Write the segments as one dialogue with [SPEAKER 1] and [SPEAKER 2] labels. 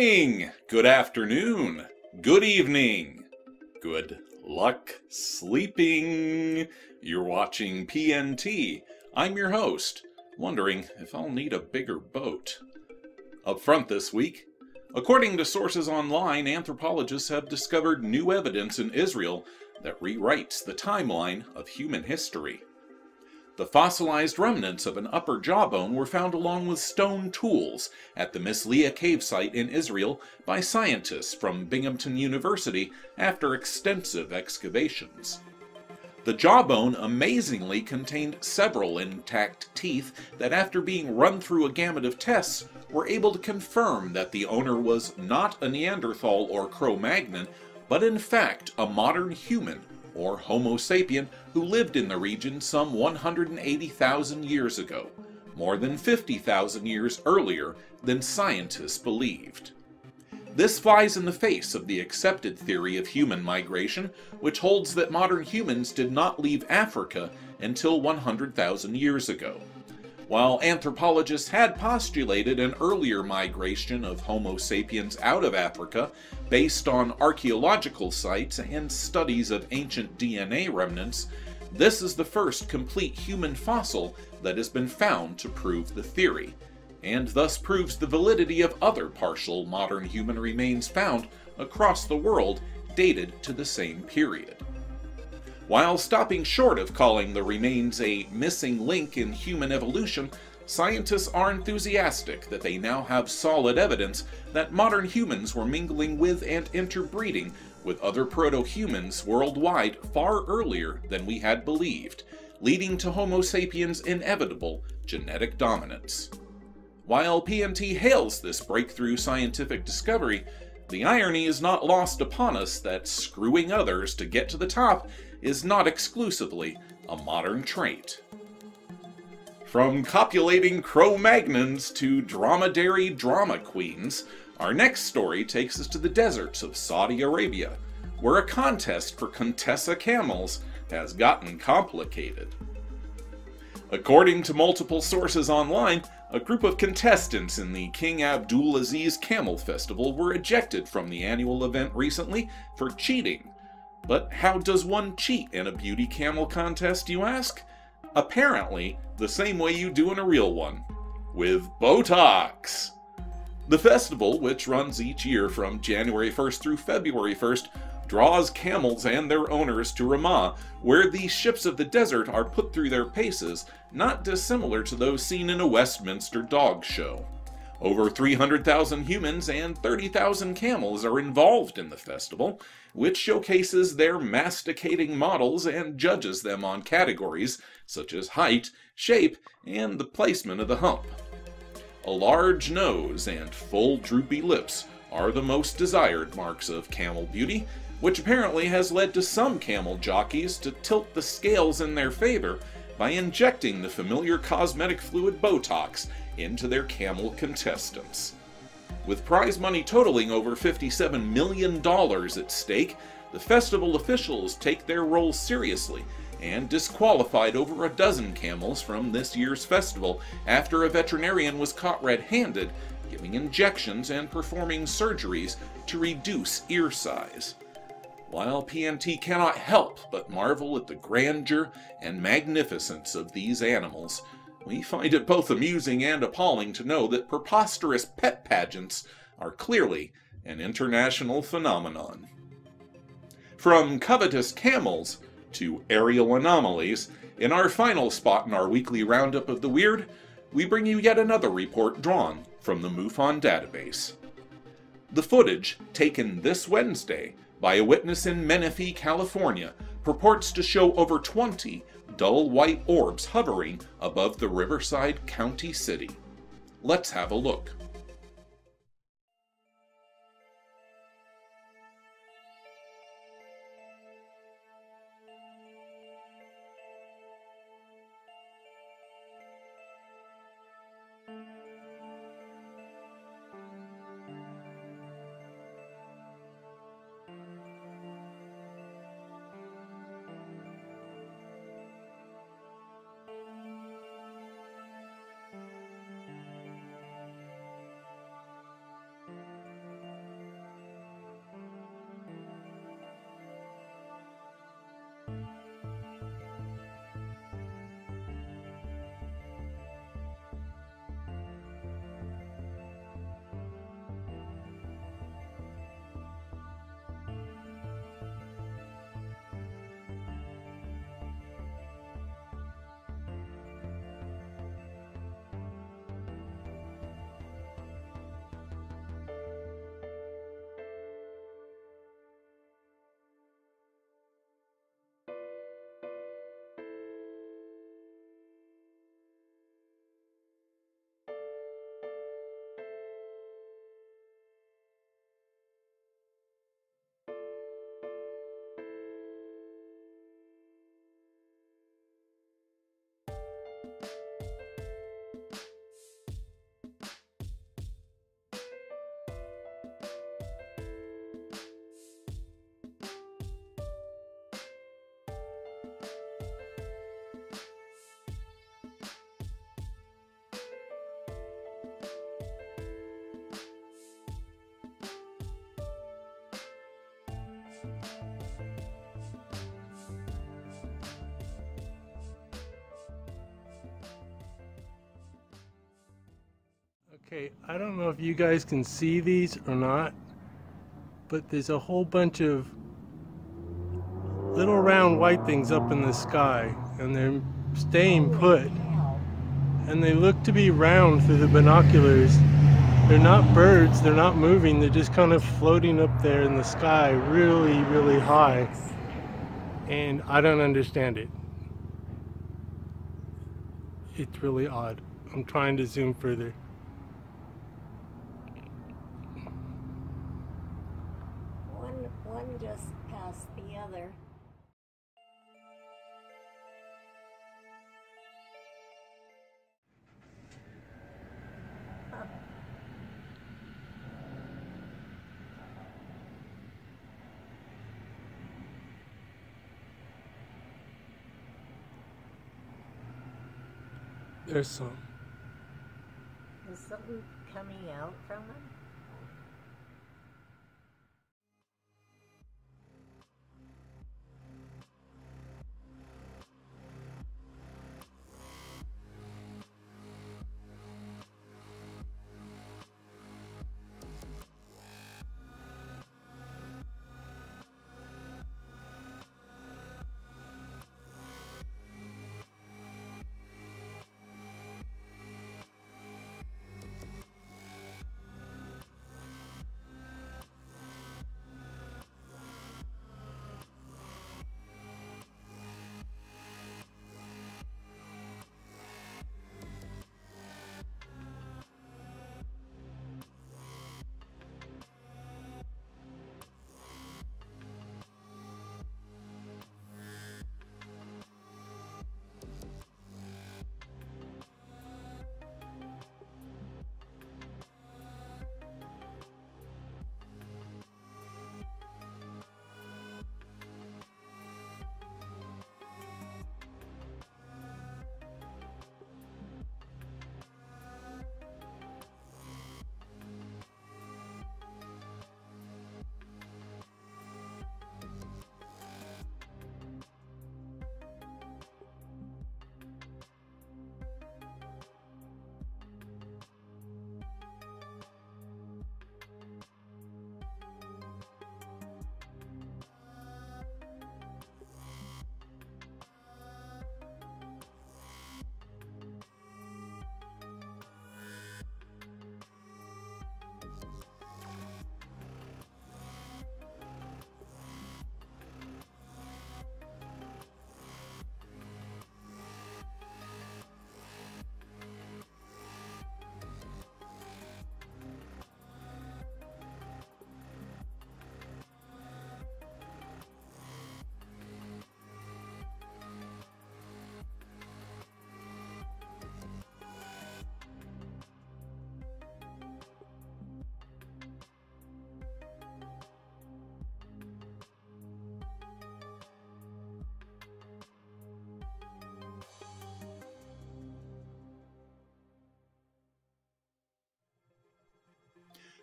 [SPEAKER 1] morning, good afternoon, good evening, good luck sleeping. You're watching PNT. I'm your host, wondering if I'll need a bigger boat. Up front this week, according to sources online, anthropologists have discovered new evidence in Israel that rewrites the timeline of human history. The fossilized remnants of an upper jawbone were found along with stone tools at the Menifee cave site in Israel by scientists from Binghamton University after extensive excavations. The jawbone amazingly contained several intact teeth that, after being run through a gamut of tests, were able to confirm that the owner was not a Neanderthal or Cro-Magnon, but in fact a modern human, or Homo sapien, who lived in the region some 180,000 years ago, more than 50,000 years earlier than scientists believed. This flies in the face of the accepted theory of human migration, which holds that modern humans did not leave Africa until 100,000 years ago. While anthropologists had postulated an earlier migration of Homo sapiens out of Africa based on archaeological sites and studies of ancient DNA remnants, this is the first complete human fossil that has been found to prove the theory, and thus proves the validity of other partial modern human remains found across the world dated to the same period. While stopping short of calling the remains a missing link in human evolution, scientists are enthusiastic that they now have solid evidence that modern humans were mingling with and interbreeding with other proto-humans worldwide far earlier than we had believed, leading to Homo sapiens' inevitable genetic dominance. While PNT hails this breakthrough scientific discovery, the irony is not lost upon us that screwing others to get to the top is not exclusively a modern trait. From copulating Cro-Magnons to Dromedary Drama Queens, our next story takes us to the deserts of Saudi Arabia, where a contest for Contessa camels has gotten complicated. According to multiple sources online, a group of contestants in the King Abdulaziz Camel Festival were ejected from the annual event recently for cheating. But how does one cheat in a beauty camel contest, you ask? Apparently, the same way you do in a real one, with Botox. The festival, which runs each year from January 1st through February 1st, draws camels and their owners to Ramah, where the ships of the desert are put through their paces, not dissimilar to those seen in a Westminster dog show. Over 300,000 humans and 30,000 camels are involved in the festival, which showcases their masticating models and judges them on categories such as height, shape, and the placement of the hump. A large nose and full droopy lips are the most desired marks of camel beauty, which apparently has led to some camel jockeys to tilt the scales in their favor by injecting the familiar cosmetic fluid Botox into their camel contestants. With prize money totaling over $57 million at stake, the festival officials take their role seriously and disqualified over a dozen camels from this year's festival after a veterinarian was caught red-handed, giving injections and performing surgeries to reduce ear size. While PNT cannot help but marvel at the grandeur and magnificence of these animals, we find it both amusing and appalling to know that preposterous pet pageants are clearly an international phenomenon. From covetous camels to aerial anomalies, in our final spot in our weekly roundup of the weird, we bring you yet another report drawn from the MUFON database. The footage, taken this Wednesday by a witness in Menifee, California, purports to show over 20 dull white orbs hovering above the Riverside County city. Let's have a look.
[SPEAKER 2] Okay, I don't know if you guys can see these or not, but there's a whole bunch of little round white things up in the sky, and they're staying put, and they look to be round through the binoculars. They're not birds, they're not moving, they're just kind of floating up there in the sky really, really high, and I don't understand it. It's really odd. I'm trying to zoom further.
[SPEAKER 3] One just passed the other.
[SPEAKER 2] There's some.
[SPEAKER 3] Is something coming out from them?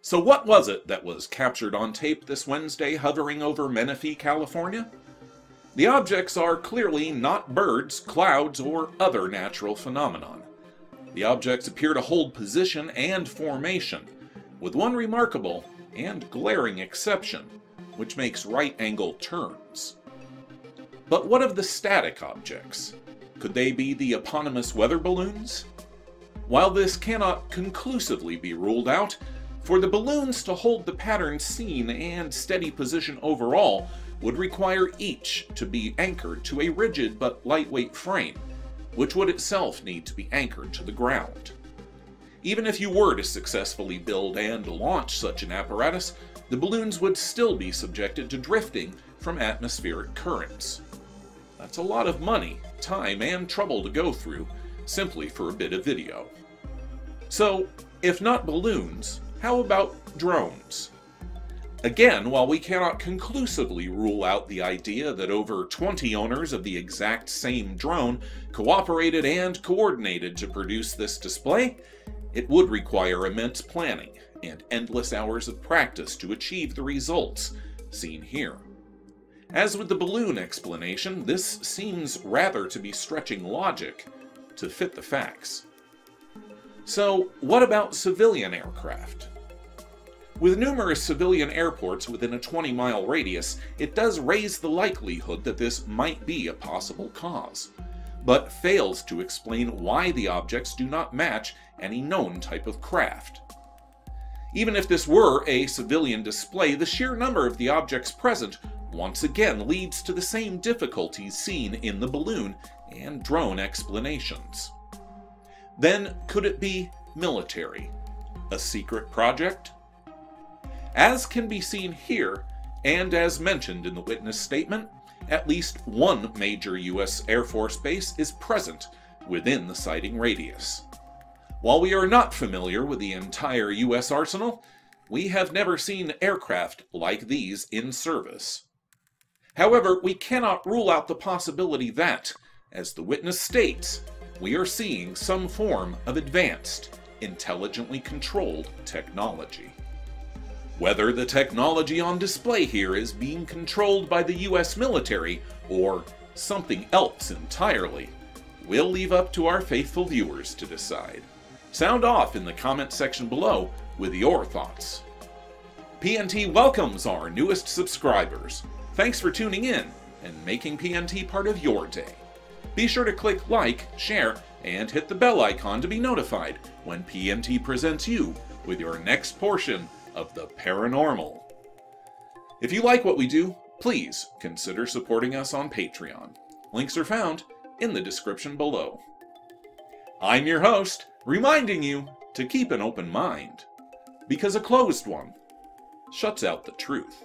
[SPEAKER 1] So what was it that was captured on tape this Wednesday hovering over Menifee, California? The objects are clearly not birds, clouds, or other natural phenomenon. The objects appear to hold position and formation, with one remarkable and glaring exception, which makes right-angle turns. But what of the static objects? Could they be the eponymous weather balloons? While this cannot conclusively be ruled out, for the balloons to hold the pattern seen and steady position overall would require each to be anchored to a rigid but lightweight frame, which would itself need to be anchored to the ground. Even if you were to successfully build and launch such an apparatus, the balloons would still be subjected to drifting from atmospheric currents. That's a lot of money, time, and trouble to go through, simply for a bit of video. So, if not balloons, how about drones? Again, while we cannot conclusively rule out the idea that over 20 owners of the exact same drone cooperated and coordinated to produce this display, it would require immense planning and endless hours of practice to achieve the results seen here. As with the balloon explanation, this seems rather to be stretching logic to fit the facts. So, what about civilian aircraft? With numerous civilian airports within a 20-mile radius, it does raise the likelihood that this might be a possible cause, but fails to explain why the objects do not match any known type of craft. Even if this were a civilian display, the sheer number of the objects present once again leads to the same difficulties seen in the balloon and drone explanations. Then, could it be military? A secret project? As can be seen here, and as mentioned in the witness statement, at least one major U.S. Air Force base is present within the sighting radius. While we are not familiar with the entire U.S. arsenal, we have never seen aircraft like these in service. However, we cannot rule out the possibility that, as the witness states, we are seeing some form of advanced, intelligently controlled technology. Whether the technology on display here is being controlled by the U.S. military or something else entirely, we'll leave up to our faithful viewers to decide. Sound off in the comment section below with your thoughts. PNT welcomes our newest subscribers. Thanks for tuning in and making PNT part of your day. Be sure to click like, share, and hit the bell icon to be notified when PNT presents you with your next portion of the paranormal. If you like what we do, please consider supporting us on Patreon. Links are found in the description below. I'm your host, reminding you to keep an open mind, because a closed one shuts out the truth.